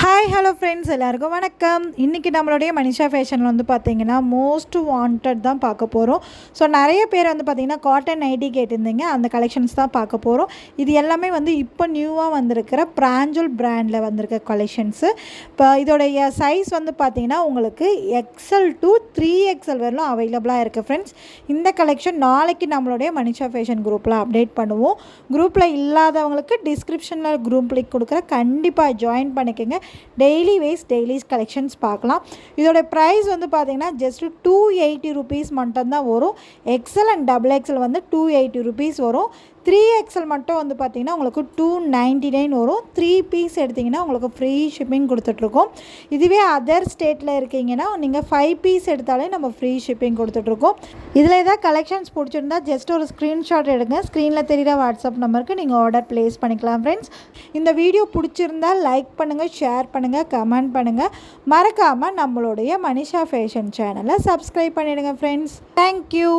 Hi hello friends, எல்லாருக்கும் வணக்கம். இன்றைக்கி நம்மளுடைய மனிஷா ஃபேஷனில் வந்து பார்த்திங்கன்னா மோஸ்ட் வாண்டட் தான் பார்க்க போகிறோம். ஸோ நிறைய பேர் வந்து பார்த்திங்கன்னா காட்டன் நைட்டி கேட்டிருந்தீங்க, அந்த கலெக்ஷன்ஸ் தான் பார்க்க போகிறோம். இது எல்லாமே வந்து இப்போ நியூவாக வந்திருக்கிற பிராஞ்சல் பிராண்டில் வந்திருக்க கலெக்ஷன்ஸு. இப்போ இதோடைய சைஸ் வந்து பார்த்திங்கன்னா உங்களுக்கு XL to 3XL வரலாம் அவைலபிளாக இருக்குது ஃப்ரெண்ட்ஸ். இந்த கலெக்ஷன் நாளைக்கு நம்மளுடைய மனிஷா ஃபேஷன் குரூப்பில் அப்டேட் பண்ணுவோம். குரூப்பில் இல்லாதவங்களுக்கு டிஸ்கிரிப்ஷனில் குரூப் லிங்க் கொடுக்குற, கண்டிப்பாக ஜாயின் பண்ணிக்கோங்க. டெய்லி டெய்லிஸ் கலெக்ஷன்ஸ் பார்க்கலாம். இதோட ப்ரைஸ் வந்து பார்த்தீங்கன்னா ஜஸ்ட் 280 rupees மட்டும்தான் வரும். XL அண்ட் XXL வந்து 280 rupees வரும். 3XL மட்டும் வந்து பார்த்திங்கன்னா உங்களுக்கு 299 வரும். 3 பீஸ் எடுத்திங்கன்னா உங்களுக்கு ஃப்ரீ ஷிப்பிங் கொடுத்துட்ருக்கோம். இதுவே அதர் ஸ்டேட்டில் இருக்கீங்கன்னா நீங்கள் 5 பீஸ் எடுத்தாலே நம்ம ஃப்ரீ ஷிப்பிங் கொடுத்துட்ருக்கோம். இதில் ஏதாவது கலெக்ஷன்ஸ் பிடிச்சிருந்தா ஜஸ்ட் ஒரு ஸ்க்ரீன்ஷாட் எடுங்க. ஸ்க்ரீனில் தெரிகிற வாட்ஸ்அப் நம்பருக்கு நீங்கள் ஆர்டர் ப்ளேஸ் பண்ணிக்கலாம் ஃப்ரெண்ட்ஸ். இந்த வீடியோ பிடிச்சிருந்தால் லைக் பண்ணுங்கள், ஷேர் பண்ணுங்கள், கமெண்ட் பண்ணுங்கள். மறக்காமல் நம்மளுடைய மனிஷா ஃபேஷன் சேனலை சப்ஸ்கிரைப் பண்ணிவிடுங்க ஃப்ரெண்ட்ஸ். தேங்க்யூ.